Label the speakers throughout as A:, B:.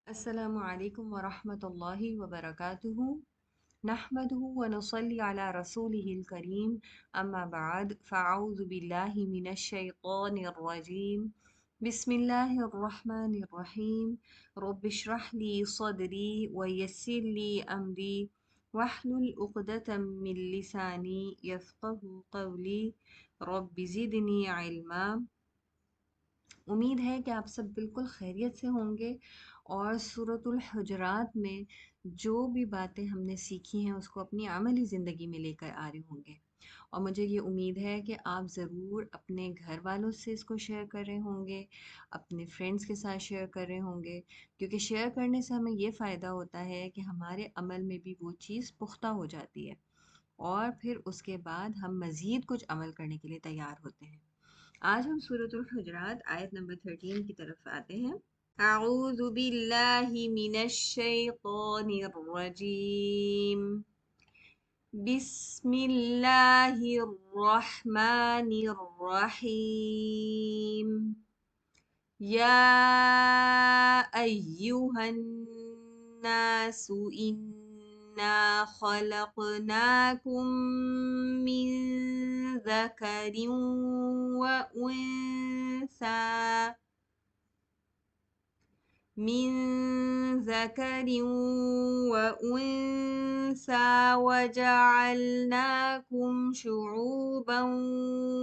A: السلام علیکم ورحمۃ اللہ وبرکاتہ نحمده ونصلي على رسوله الكريم اما بعد فاعوذ باللہ من الشیطان الرجیم بسم اللہ الرحمن الرحیم رب اشرح لي صدری ويسر لي امری واحلل عقدة من لسانی یفقهوا قولی رب زدنی علما۔ امید ہے کہ آپ سب بالکل خیریت سے ہوں گے اور سورۃ الحجرات میں جو بھی باتیں ہم نے سیکھی ہیں اس کو اپنی عملی زندگی میں لے کر آ رہے ہوں گے، اور مجھے یہ امید ہے کہ آپ ضرور اپنے گھر والوں سے اس کو شیئر کر رہے ہوں گے، اپنے فرینڈس کے ساتھ شیئر کر رہے ہوں گے، کیونکہ شیئر کرنے سے ہمیں یہ فائدہ ہوتا ہے کہ ہمارے عمل میں بھی وہ چیز پختہ ہو جاتی ہے، اور پھر اس کے بعد ہم مزید کچھ عمل کرنے کے لیے تیار ہوتے ہیں۔ آج ہم سورۃ الحجرات آیت نمبر 13 کی طرف آتے ہیں۔ اعوذ باللہ من الشیطان الرجیم، بسم اللہ الرحمن الرحیم، یا ایہا الناس انا خلقناکم من ذکر وانثى وجعلناكم شعوبا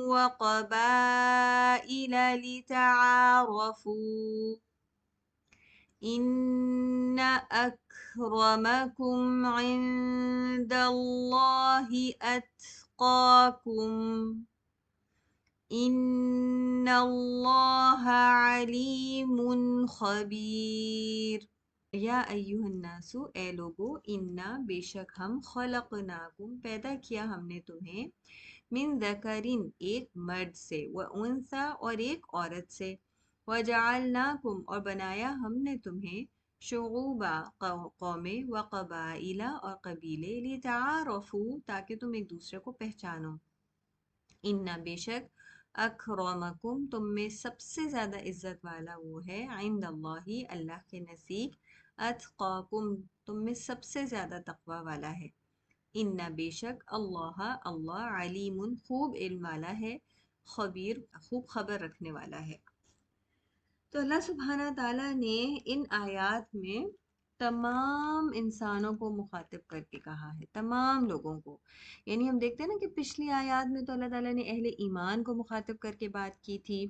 A: وقبائل لتعارفوا ان اکرمکم عند اللہ اتقاکم ان اللہ علیم خبیر۔ یا ایہا الناس، اے لوگو، انا بے شک ہم خلقناکم پیدا کیا ہم نے تمہیں، من ذکرین ایک مرد سے، و انثی اور ایک عورت سے، وجعلناکم اور بنایا ہم نے تمہیں، شعوبا قومیں، و قبائل اور قبیلے، لتعارفوا تاکہ تم ایک دوسرے کو پہچانو، ان بے شک اکرمکم تم میں سب سے زیادہ عزت والا وہ ہے، عند اللہ اللہ کے نزدیک، اتقاکم تم میں سب سے زیادہ تقوی والا ہے، ان بے شک اللہ اللہ علیم خوب علم والا ہے، خبیر خوب خبر رکھنے والا ہے۔ تو اللہ سبحانہ تعالیٰ نے ان آیات میں تمام انسانوں کو مخاطب کر کے کہا ہے، تمام لوگوں کو، یعنی ہم دیکھتے ہیں نا کہ پچھلی آیات میں تو اللہ تعالیٰ نے اہل ایمان کو مخاطب کر کے بات کی تھی،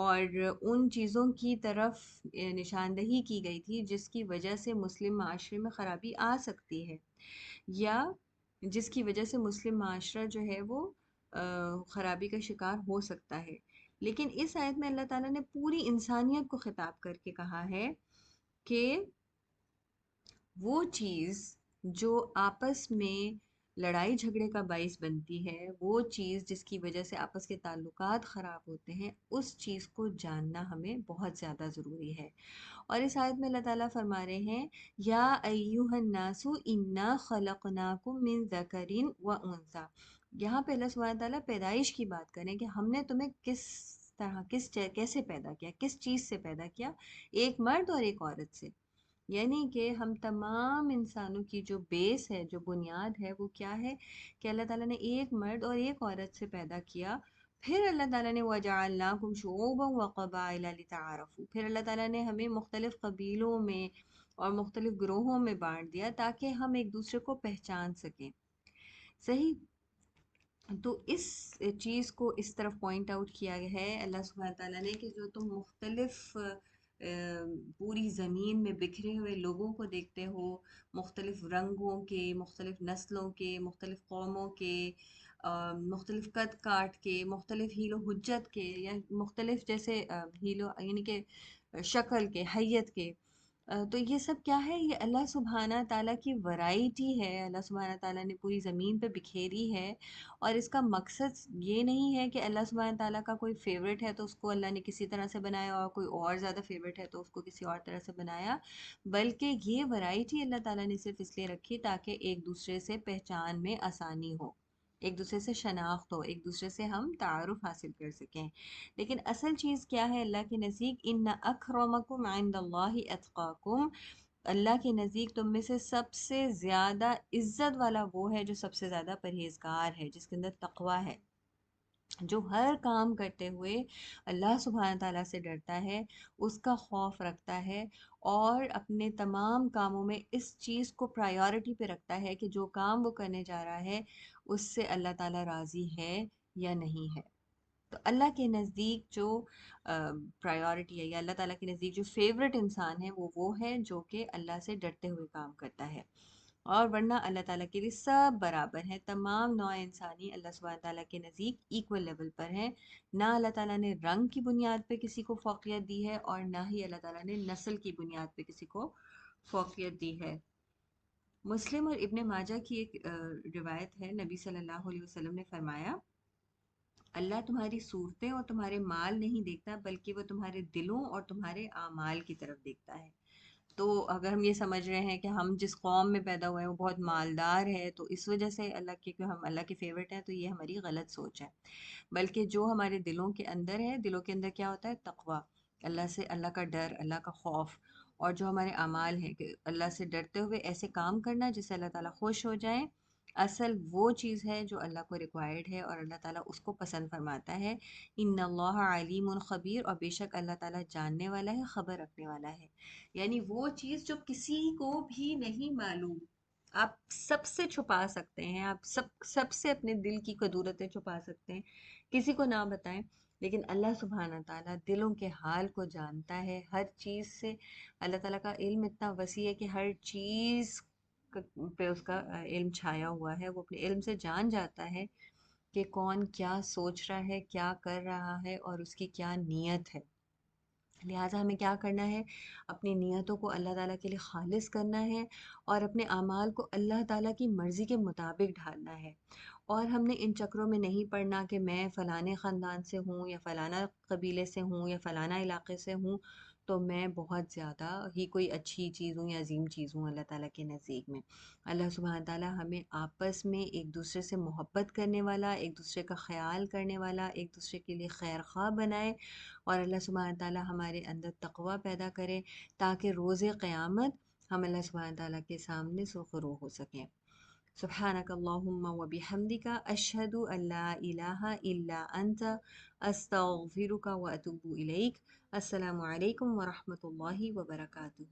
A: اور ان چیزوں کی طرف نشاندہی کی گئی تھی جس کی وجہ سے مسلم معاشرے میں خرابی آ سکتی ہے، یا جس کی وجہ سے مسلم معاشرہ جو ہے وہ خرابی کا شکار ہو سکتا ہے۔ لیکن اس آیت میں اللہ تعالیٰ نے پوری انسانیت کو خطاب کر کے کہا ہے کہ وہ چیز جو آپس میں لڑائی جھگڑے کا باعث بنتی ہے، وہ چیز جس کی وجہ سے آپس کے تعلقات خراب ہوتے ہیں، اس چیز کو جاننا ہمیں بہت زیادہ ضروری ہے۔ اور اس آیت میں اللہ تعالیٰ فرما رہے ہیں، یا ایہا الناس انا خلقناکم من ذکر و انثی، یہاں پہ اللہ سبحانہ تعالیٰ پیدائش کی بات کریں کہ ہم نے تمہیں کس طرح کیسے پیدا کیا، کس چیز سے پیدا کیا، ایک مرد اور ایک عورت سے، یعنی کہ ہم تمام انسانوں کی جو بیس ہے، جو بنیاد ہے، وہ کیا ہے کہ اللہ تعالیٰ نے ایک مرد اور ایک عورت سے پیدا کیا۔ پھر اللہ تعالیٰ نے وَجَعَلْنَاكُمْ شُعُوبًا وَقَبَائِلَ لِتَعَارَفُوا، پھر اللہ تعالیٰ نے ہمیں مختلف قبیلوں میں اور مختلف گروہوں میں بانٹ دیا تاکہ ہم ایک دوسرے کو پہچان سکیں۔ صحیح، تو اس چیز کو اس طرف پوائنٹ آؤٹ کیا گیا ہے اللہ سبحانہ تعالیٰ نے کہ جو تم مختلف پوری زمین میں بکھرے ہوئے لوگوں کو دیکھتے ہو، مختلف رنگوں کے، مختلف نسلوں کے، مختلف قوموں کے، مختلف قد کاٹ کے، مختلف حیل و حجت کے، یا مختلف جیسے حیل و یعنی کہ شکل کے، حیت کے، تو یہ سب کیا ہے؟ یہ اللہ سبحانہ تعالیٰ کی ورائٹی ہے، اللہ سبحانہ تعالیٰ نے پوری زمین پہ بکھیری ہے، اور اس کا مقصد یہ نہیں ہے کہ اللہ سبحانہ تعالیٰ کا کوئی فیوریٹ ہے تو اس کو اللہ نے کسی طرح سے بنایا، اور کوئی اور زیادہ فیوریٹ ہے تو اس کو کسی اور طرح سے بنایا، بلکہ یہ ورائٹی اللہ تعالیٰ نے صرف اس لیے رکھی تاکہ ایک دوسرے سے پہچان میں آسانی ہو، ایک دوسرے سے شناخت ہو، ایک دوسرے سے ہم تعارف حاصل کر سکیں۔ لیکن اصل چیز کیا ہے اللہ کے نزدیک؟ ان اکرمکم عند اللہ اتقاکم، اللہ کے نزدیک تم میں سے سب سے زیادہ عزت والا وہ ہے جو سب سے زیادہ پرہیزگار ہے، جس کے اندر تقوی ہے، جو ہر کام کرتے ہوئے اللہ سبحانہ تعالیٰ سے ڈرتا ہے، اس کا خوف رکھتا ہے، اور اپنے تمام کاموں میں اس چیز کو پرائیورٹی پہ رکھتا ہے کہ جو کام وہ کرنے جا رہا ہے اس سے اللہ تعالیٰ راضی ہے یا نہیں ہے۔ تو اللہ کے نزدیک جو پرائیورٹی ہے، یا اللہ تعالیٰ کے نزدیک جو فیوریٹ انسان ہے، وہ ہے جو کہ اللہ سے ڈرتے ہوئے کام کرتا ہے۔ اور ورنہ اللہ تعالیٰ کے لیے سب برابر ہیں، تمام نوع انسانی اللہ سبحانہ تعالیٰ کے نزدیک ایکول لیول پر ہیں۔ نہ اللہ تعالیٰ نے رنگ کی بنیاد پہ کسی کو فوقیت دی ہے، اور نہ ہی اللہ تعالیٰ نے نسل کی بنیاد پہ کسی کو فوقیت دی ہے۔ مسلم اور ابن ماجہ کی ایک روایت ہے، نبی صلی اللہ علیہ وسلم نے فرمایا، اللہ تمہاری صورتیں اور تمہارے مال نہیں دیکھتا، بلکہ وہ تمہارے دلوں اور تمہارے اعمال کی طرف دیکھتا ہے۔ تو اگر ہم یہ سمجھ رہے ہیں کہ ہم جس قوم میں پیدا ہوئے ہیں وہ بہت مالدار ہے، تو اس وجہ سے اللہ کے کہ ہم اللہ کے فیورٹ ہیں، تو یہ ہماری غلط سوچ ہے۔ بلکہ جو ہمارے دلوں کے اندر ہے، دلوں کے اندر کیا ہوتا ہے؟ تقوی، اللہ سے، اللہ کا ڈر، اللہ کا خوف، اور جو ہمارے اعمال ہیں کہ اللہ سے ڈرتے ہوئے ایسے کام کرنا جس سے اللہ تعالیٰ خوش ہو جائیں، اصل وہ چیز ہے جو اللہ کو ریکوائرڈ ہے اور اللہ تعالیٰ اس کو پسند فرماتا ہے۔ ان اللہ علیم خبیر، اور بے شک اللہ تعالیٰ جاننے والا ہے، خبر رکھنے والا ہے۔ یعنی وہ چیز جو کسی کو بھی نہیں معلوم، آپ سب سے چھپا سکتے ہیں، آپ سب سے اپنے دل کی کدورتیں چھپا سکتے ہیں، کسی کو نہ بتائیں، لیکن اللہ سبحانہ تعالیٰ دلوں کے حال کو جانتا ہے، ہر چیز سے اللہ تعالیٰ کا علم اتنا وسیع ہے کہ ہر چیز پہ اس کا علم چھایا ہوا ہے، وہ اپنے علم سے جان جاتا ہے کہ کون کیا سوچ رہا ہے، کیا کر رہا ہے، اور اس کی کیا نیت ہے۔ لہٰذا ہمیں کیا کرنا ہے؟ اپنی نیتوں کو اللہ تعالیٰ کے لیے خالص کرنا ہے، اور اپنے اعمال کو اللہ تعالیٰ کی مرضی کے مطابق ڈھالنا ہے۔ اور ہم نے ان چکروں میں نہیں پڑنا کہ میں فلانے خاندان سے ہوں، یا فلانا قبیلے سے ہوں، یا فلانا علاقے سے ہوں، تو میں بہت زیادہ ہی کوئی اچھی چیز ہوں یا عظیم چیز ہوں اللہ تعالیٰ کے نزدیک میں۔ اللہ سبحانہ تعالیٰ ہمیں آپس میں ایک دوسرے سے محبت کرنے والا، ایک دوسرے کا خیال کرنے والا، ایک دوسرے کے لیے خیر خواہ بنائے، اور اللہ سبحانہ تعالیٰ ہمارے اندر تقوی پیدا کرے، تاکہ روز قیامت ہم اللہ سبحانہ تعالیٰ کے سامنے سرخرو ہو سکیں۔ سبحانک اللہم و بحمدک، اشہد ان لا الہ الا انت، استغفرک و اتوب الیک۔ السلام علیکم ورحمۃ اللہ وبرکاتہ۔